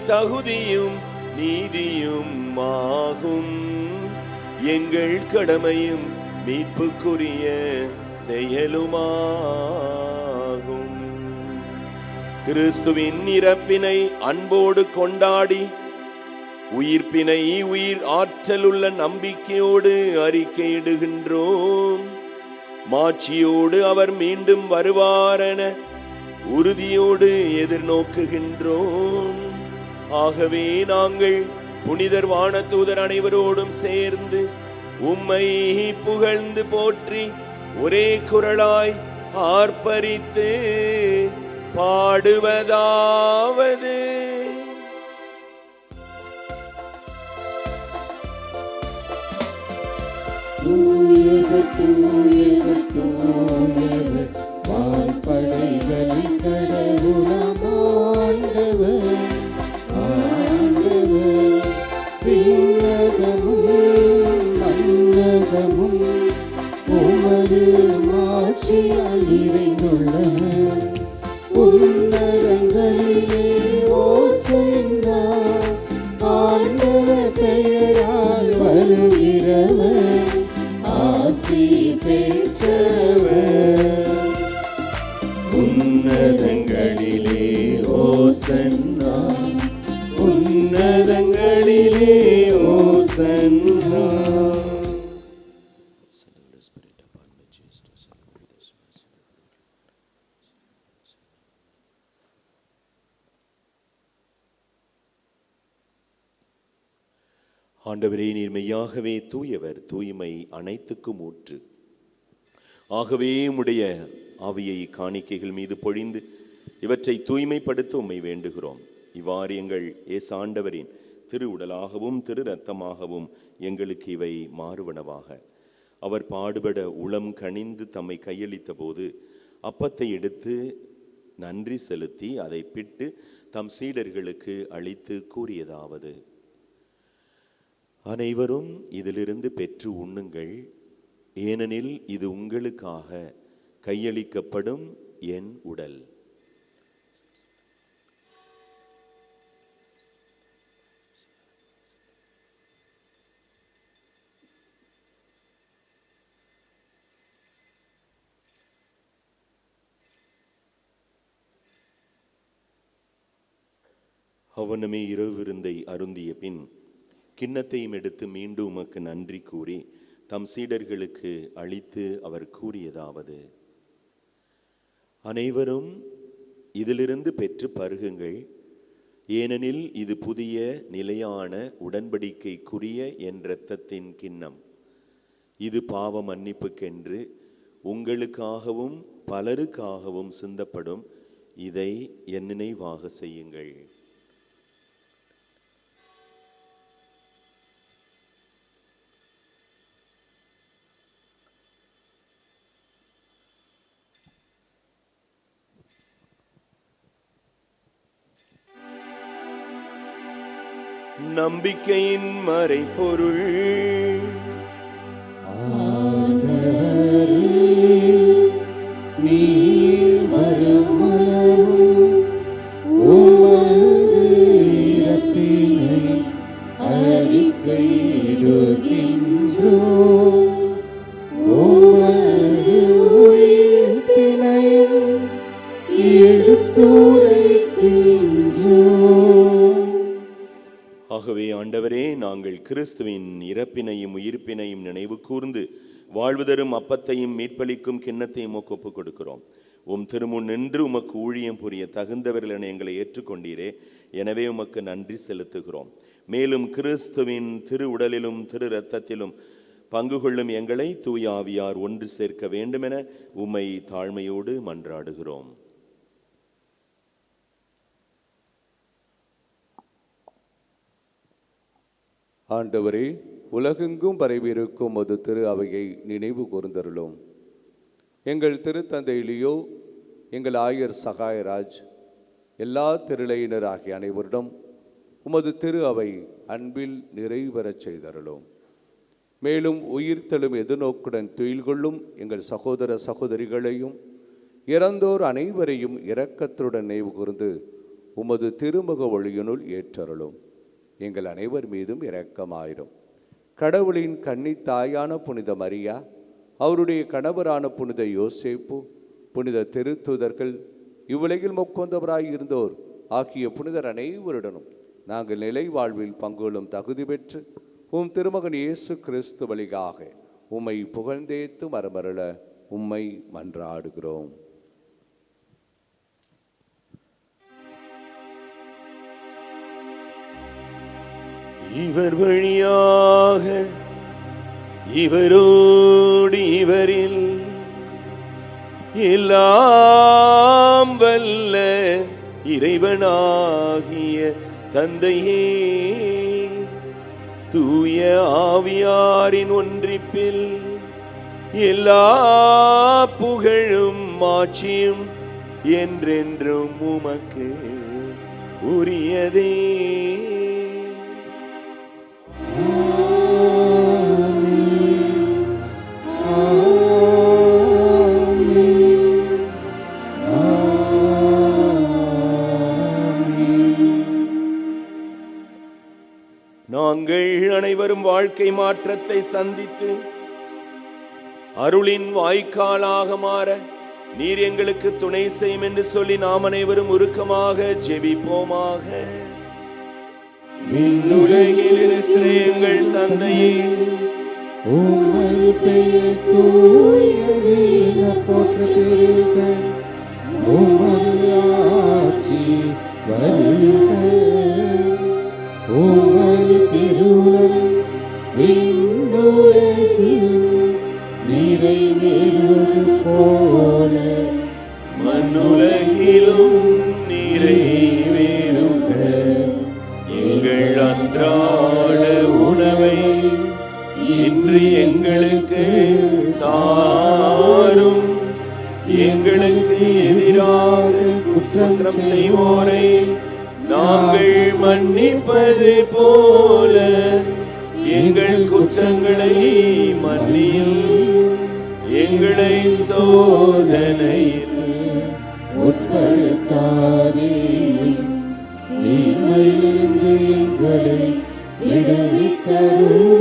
தகுதியும் நீதியும் ஆகும். எங்கள் கடமையும் மீட்புக்குரிய செயலுமாகும். கிறிஸ்துவின் இறப்பினை அன்போடு கொண்டாடி உயிர்ப்பினை உயிர் ஆற்றலுள்ள நம்பிக்கையோடு அறிக்கையிடுகின்றோம். மாட்சியோடு அவர் மீண்டும் வருவாரென உறுதியோடு எதிர்நோக்குகின்றோம். ஆகவே நாங்கள் புனிதர் வானதூதர் அனைவரோடும் சேர்ந்து உம்மை புகழ்ந்து போற்றி ஒரே குரலாய் ஆர்ப்பரித்து பாடுவதாவது: தூயவர் தூயவர் தூயவர், வான்படைகளின் கடவுளாம் ஆண்டவர். ஆண்டவர் விண்ணகமும் மண்ணகமும் உமது மாட்சியால் நிறைந்துள்ளன. உன்னதங்களிலே உயிரவர் ஆசி பெற்றவர். உன்னதங்களிலே ஓசன்னா, உன்னதங்களிலே ஓசன்னா. ஆண்டவரே, நீர் மெய்யாகவே தூயவர், தூய்மை அனைத்துக்கும் ஊற்று. ஆகவே உம்முடைய ஆவியை காணிக்கைகள் மீது பொழிந்து இவற்றை தூய்மைப்படுத்த உம்மை வேண்டுகிறோம். இவ்வாறு எங்கள் இயேசு ஆண்டவரின் திரு உடலாகவும் திரு இரத்தமாகவும் எங்களுக்கு இவை மாறுவனவாக. அவர் பாடுபட உளம் கனிந்து தம்மை கையளித்த போது அப்பத்தை எடுத்து நன்றி செலுத்தி அதை பிட்டு தம் சீடர்களுக்கு அளித்து கூறியதாவது: அனைவரும் இதிலிருந்து பெற்று உண்ணுங்கள், ஏனெனில் இது உங்களுக்காக கையளிக்கப்படும் என் உடல். அவனுமே இரவு விருந்தை அருந்திய பின் கிண்ணத்தையும் எடுத்து மீண்டும் உமக்கு நன்றி கூறி தம் சீடர்களுக்கு அளித்து அவர் கூறியதாவது: அனைவரும் இதிலிருந்து பெற்று பருகுங்கள், ஏனெனில் இது புதிய நிலையான உடன்படிக்கைக்குரிய என் இரத்தத்தின் கிண்ணம். இது பாவ மன்னிப்புக்கென்று உங்களுக்காகவும் பலருக்காகவும் சிந்தப்படும். இதை என் நினைவாக செய்யுங்கள். நம்பிக்கையின் மறைபொருள். நீர் வருமளவும் உமது இரப்பினை அறிக்கையிடுகின்றோம். உமது உயிர்ப்பினையும் எடுத்துரைக்கின்றோம். ஆகவே ஆண்டவரே, நாங்கள் கிறிஸ்துவின் இறப்பினையும் உயிர்ப்பினையும் நினைவு கூர்ந்து வாழ்வு தரும் அப்பத்தையும் மீட்பளிக்கும் கிண்ணத்தையும் ஒப்புக் கொடுக்கிறோம். உம் திருமுன் நின்று உமக்கு ஊழியம் புரிய தகுந்தவர்கள் என எங்களை ஏற்றுக்கொண்டீரே, எனவே உமக்கு நன்றி செலுத்துகிறோம். மேலும் கிறிஸ்துவின் திரு உடலிலும் திரு இரத்தத்திலும் பங்கு கொள்ளும் எங்களை தூய ஆவியார் ஒன்று சேர்க்க வேண்டுமென உம்மை தாழ்மையோடு மன்றாடுகிறோம். ஆண்டவரே, உலகெங்கும் பரவியிருக்கும் ஒரு திரு அவையை நினைவு கூர்ந்தருளும். எங்கள் திருத்தந்தை லியோ, எங்கள் ஆயர் சகாயராஜ், எல்லா திருளையினர் ஆகிய அனைவரிடம் உமது திரு அவை அன்பில் நிறைவேறச் செய்தருளும். மேலும் உயிர்த்தெழும் எதிர்நோக்குடன் துயில் கொள்ளும் எங்கள் சகோதர சகோதரிகளையும் இறந்தோர் அனைவரையும் இரக்கத்துடன் நினைவு கூர்ந்து உமது திருமுக ஒளியினுள் ஏற்றருளும். எங்கள் அனைவர் மீதும் இரக்கமாயிரும். கடவுளின் கன்னித்தாயான புனித மரியா, அவருடைய கணவரான புனித யோசேப்பு, புனித திருத்தூதர்கள், இவ்வுலகில் முக்கொந்தவராய் இருந்தோர் ஆகிய புனிதர் அனைவருடனும் நாங்கள் நிலை வாழ்வில் பங்குகளும் தகுதி பெற்று உம் திருமகன் இயேசு கிறிஸ்து வழியாக உம்மை புகழ்ந்தேத்து மரமருள உம்மை மன்றாடுகிறோம். இவர் வழியாக இவரோடு இவரில் எல்லாம் வல்ல இறைவனாகிய தந்தையே, தூய ஆவியாரின் ஒன்றிப்பில் எல்லா புகழும் மாட்சியும் என்றென்றும் உமக்கு உரியதே. நாங்கள் அனைவரும் வாழ்க்கை மாற்றத்தை சந்தித்து அருளின் வாய்க்காலாக மாற நீர் எங்களுக்கு துணை செய்யும் என்று சொல்லி நாம் அனைவரும் உருக்கமாக ஜெபிப்போமாக. விண்ணுலகில் இருக்கிற எங்கள் தந்தையே, உமது பெயர் தூயது என போற்றப்பெறுக. உமது ஆட்சி வருக. உமது திருவுளம் விண்ணுலகில் நிறைவேறுவது போல மண்ணுலகிலும் நிறைவேறுக. எங்கள் அன்றாட உணவை இன்று எங்களுக்கு தாரும். எங்களுக்கு எதிராக குற்றம் செய்வோரை நாங்கள் மன்னிப்பது போல எங்கள் குற்றங்களை மன்னியும். எங்களை சோதனையில் உட்படுத்தாதேயும், தீமையிலிருந்து எங்களை விடுவித்தருளும்.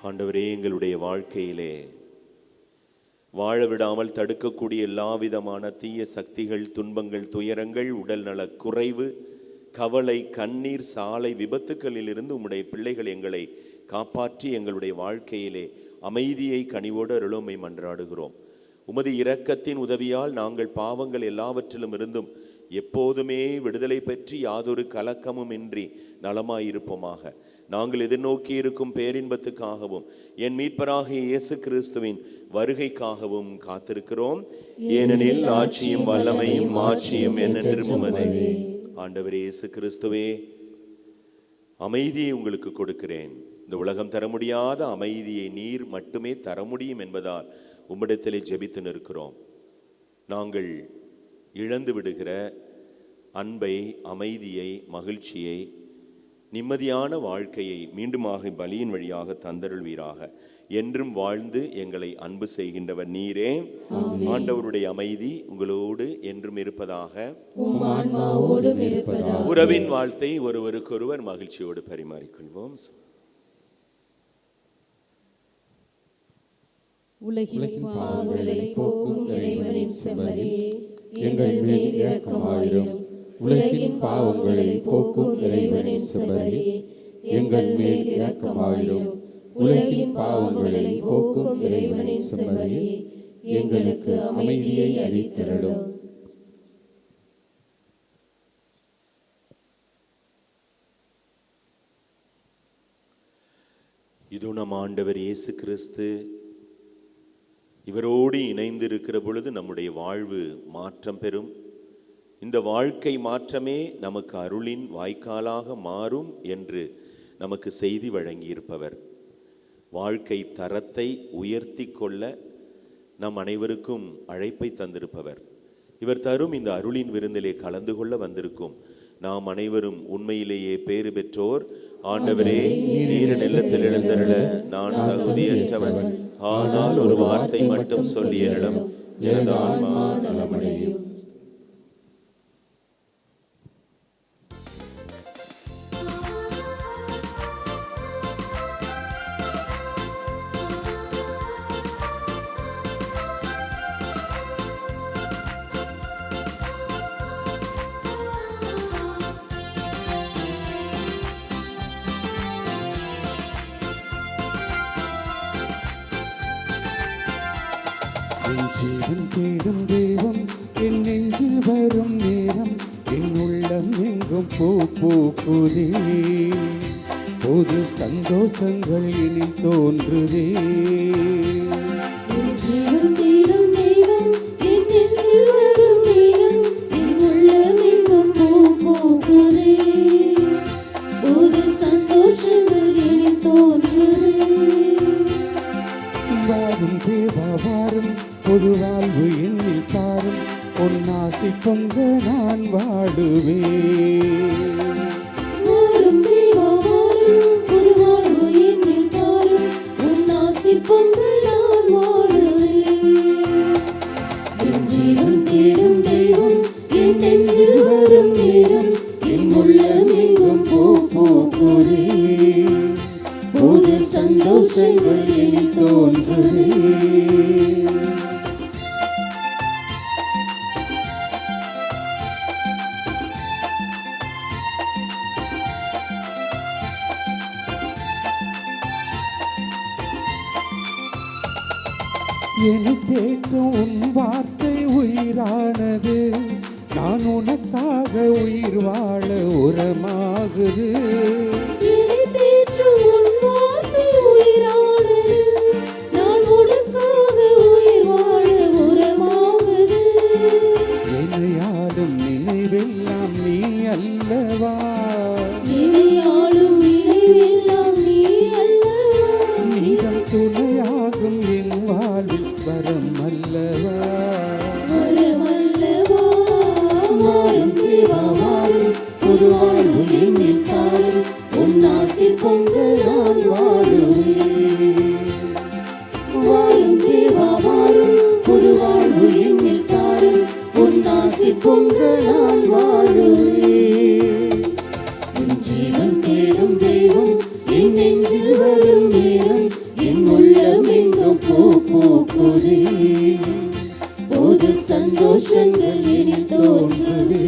ஆண்டவரே, எங்களுடைய வாழ்க்கையிலே வாழ விடாமல் தடுக்கக்கூடிய எல்லா விதமான தீய சக்திகள், துன்பங்கள், துயரங்கள், உடல்நல குறைவு, கவலை, கண்ணீர், சாலை விபத்துக்களில் இருந்து உம்முடைய பிள்ளைகள் எங்களை காப்பாற்றி எங்களுடைய வாழ்க்கையிலே அமைதியை கனிவோடு அருளுமை மன்றாடுகிறோம். உமது இரக்கத்தின் உதவியால் நாங்கள் பாவங்கள் எல்லாவற்றிலும் இருந்தும் எப்போதுமே விடுதலை பெற்று யாதொரு கலக்கமும் இன்றி நலமாயிருப்போமாக. நாங்கள் எதிர்நோக்கி இருக்கும் பேரின்பத்துக்காகவும் என் மீட்பராகிய இயேசு கிறிஸ்துவின் வருகைக்காகவும் காத்திருக்கிறோம். ஏனெனில் ஆட்சியும் வல்லமையும் மாட்சியும் என்றென்றும் உமதே. ஆண்டவரே இயேசு கிறிஸ்துவே, அமைதியை உங்களுக்கு கொடுக்கிறேன். இந்த உலகம் தர முடியாத அமைதியை நீர் மட்டுமே தர முடியும் என்பதால் உம்மிடத்திலே ஜெபித்து நிற்கிறோம். நாங்கள் இழந்து விடுகிற அன்பை, அமைதியை, மகிழ்ச்சியை, நிம்மதியான வாழ்க்கையை மீண்டுமாக பலியின் வழியாக தந்தருள்வீராக. என்றும் வாழ்ந்து எங்களை அன்பு செய்கின்றவர் நீரே. ஆண்டவருடைய அமைதி உங்களோடு என்றும் இருப்பதாக. உறவின் வாழ்த்தை ஒருவருக்கொருவர் மகிழ்ச்சியோடு பரிமாறிக்கொள்வோம். உலகின் பாவங்களை போக்கும் இறைவனின் செம்மறியே, எங்கள் மேல் இரக்கமாயிரும். உலகின் பாவங்களை போக்கும் இறைவனின் செம்மறியே, எங்கள் மேல் இரக்கமாயிரும். உலகின் பாவங்களை போக்கும் இறைவனின் செம்மறியே, எங்களுக்கு அமைதியை அளித்திரளும். இதோ நம் ஆண்டவர் இயேசு கிறிஸ்து இவரோடு இணைந்து இருக்கிற பொழுது நம்முடைய வாழ்வு மாற்றம் பெறும். இந்த வாழ்க்கை மாற்றமே நமக்கு அருளின் வாய்க்காலாக மாறும் என்று நமக்கு செய்தி வழங்கியிருப்பவர், வாழ்க்கை தரத்தை உயர்த்தி கொள்ள நம் அனைவருக்கும் அழைப்பை தந்திருப்பவர், இவர் தரும் இந்த அருளின் விருந்திலே கலந்து கொள்ள வந்திருக்கும் நாம் அனைவரும் உண்மையிலேயே பேறு பெற்றோர். ஆண்டவரே, நீர் நிலத்தில் எழுந்தருள நான் தகுதியற்றவன், ஆனால் ஒரு வார்த்தை மட்டும் சொல்லியரிடம் எனது ஆன்மா நலமடையும். ஜீவன் தேடும் தெய்வம் என் நெஞ்சில் வரும் நேரம், என் உள்ளம் எங்கும் பூ பூக்குதே. புது சந்தோஷங்கள் இனி தோன்றுதே. ஜீவன் தேடும் தெய்வம் என் நெஞ்சில் வரும் நேரம், என் உள்ளம் எங்கும் பூ பூக்குதே. புது சந்தோஷங்கள் இனி தோன்றுதே. வாரும் தேவா வாரும், புது வாழ்வு என்னில் தாரும், பொன்னாசி பொங்க நான் வாடுவேன். வாரும் தேவா வாரும், புது வாழ்வு என்னில் தாரும், பொன்னாசி பொங்க நான் வாடுவேன். என் ஜீவன் தேடும் தெய்வம் என் நெஞ்சில் வரும் நேரம், என் உள்ளம் எங்கும் பூ பூக்குதே. சந்தோஷங்கள் எனில் தோன்றுதே. என்னை தேற்றும் உன் வார்த்தை உயிரானது, நான் உனக்காக உயிர் வாழ உரமாகுது. என்னை தேற்றும் உன் வார்த்தை உயிரானது, நான் உனக்காக உயிர் வாழ உரமாகுது. என்னையாலும் நினைவெல்லாம் நீ அல்லவா, இணையாளும் நினைவெல்லாம் நீ அல்லவா, நீதம் துணையாகும் என் வாழ்வில் வரம் அல்லவா. வரமல்லவா. வாரும் தேவா வாரும், புது வாழ்வு என்னில் தாரும், உன் ஆசி பொங்க நான் வாழுவேன். வாரும் தேவா வாரும், புது வாழ்வு என்னில் தாரும், உன் ஆசி பொங்க நான் வாழுவேன். என் ஜீவன் தேடும் தெய்வம் என் நெஞ்சில் வரும் நேரம், என் உள்ளம் எங்கும் பூ பூக்குதே. புது சந்தோஷங்கள் எனில் தோன்றுதே.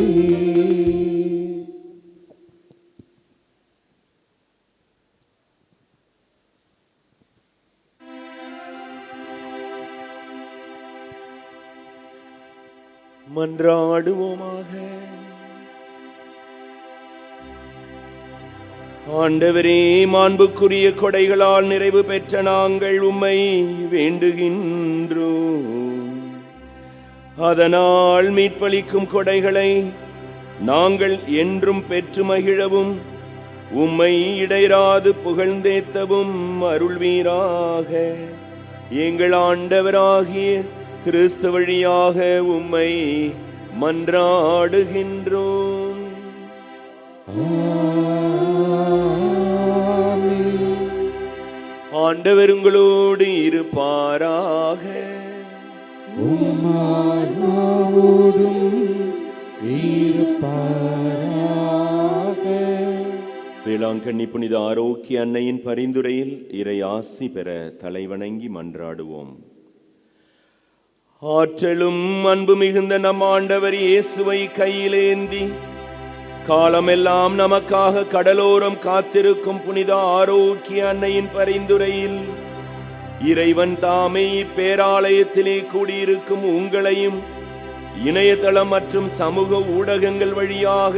மன்றாடுவோமாக. ஆண்டவரே, மாண்புக்குரிய கொடைகளால் நிறைவு பெற்ற நாங்கள் உம்மை வேண்டுகின்றோம். அதனால் மீட்பளிக்கும் கொடைகளை நாங்கள் என்றும் பெற்று மகிழவும் உம்மை இடையராது புகழ்ந்தேத்தவும் அருள்வீராக. எங்கள் ஆண்டவராகிய கிறிஸ்து வழியாக உம்மை மன்றாடுகின்றோம். ஆண்டவர் உங்களோடு இருப்பாராக. உம்மாவோடும் இருப்பாராக. வேளாங்கண்ணி புனித ஆரோக்கிய அன்னையின் பரிந்துரையில் இறை ஆசி பெற தலைவணங்கி மன்றாடுவோம். ஆற்றலும் அன்பு மிகுந்த நம் ஆண்டவர் இயேசுவை கையிலேந்தி காலமெல்லாம் நமக்காக கடலோரம் காத்திருக்கும் புனித ஆரோக்கிய அன்னையின் பரிந்துரையில் இறைவன் தாமே இப்பேராலயத்திலே கூடியிருக்கும் உங்களையும் இணையதளம் மற்றும் சமூக ஊடகங்கள் வழியாக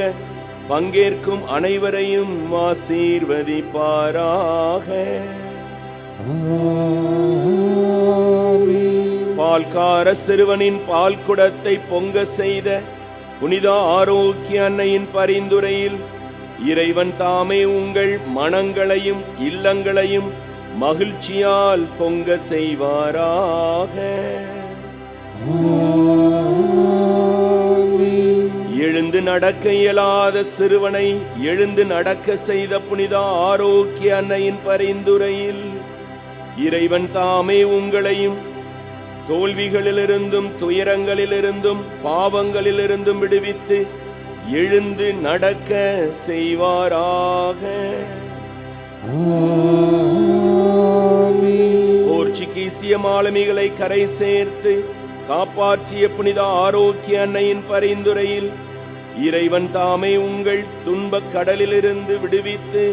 பங்கேற்கும் அனைவரையும் ஆசீர்வதிப்பாராக. பால்கார சிறுவனின் பால் குடத்தை பொங்க செய்த புனித ஆரோக்கிய அன்னையின் பரிந்துரையில் இறைவன் தாமே உங்கள் மனங்களையும் இல்லங்களையும் மகிழ்ச்சியால் பொங்க செய்வாராக. எழுந்து நடக்க இயலாத சிறுவனை எழுந்து நடக்க செய்த புனித ஆரோக்கிய அன்னையின் பரிந்துரையில் இறைவன் தாமே உங்களையும் தோல்விகளிலிருந்தும் துயரங்களிலிருந்தும் பாவங்களிலிருந்தும் விடுவித்து எழுந்து நடக்க செய்வாராக. போர்ச்சுகீசிய மாலுமிகளை கரை சேர்த்து காப்பாற்றிய புனித ஆரோக்கிய அன்னையின் பரிந்துரையில் இறைவன் தாமே உங்கள் துன்பக் கடலிலிருந்து விடுவித்து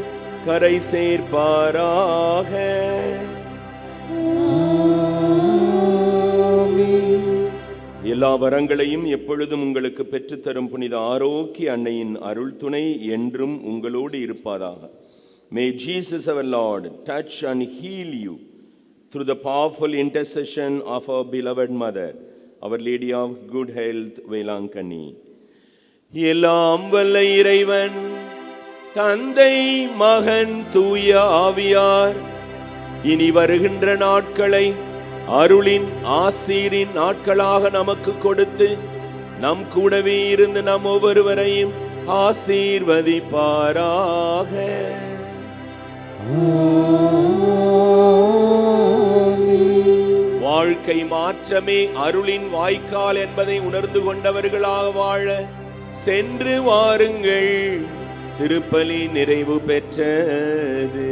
கரை சேர்ப்பாராக. எல்லா வரங்களையும் எப்பொழுதும் உங்களுக்கு பெற்றுத்தரும் புனித ஆரோக்கிய அன்னையின் அருள் துணை என்றும் உங்களோடு இருப்பதாக. May Jesus our Lord touch and heal you through the powerful intercession of our beloved mother, Our Lady of Good Health, Velankanni. எல்லாம் வல்ல இறைவன் தந்தை மகன் தூய ஆவியார் இனி வருகின்ற நாட்களை அருளின் ஆசீரின் நாட்களாக நமக்கு கொடுத்து நம் கூடவே இருந்து நம் ஒவ்வொருவரையும் ஆசீர்வதிப்பாராக. வாழ்க்கை மாற்றமே அருளின் வாய்க்கால் என்பதை உணர்ந்து கொண்டவர்களாக வாழ சென்று வாருங்கள். திருப்பலி நிறைவு பெற்றது.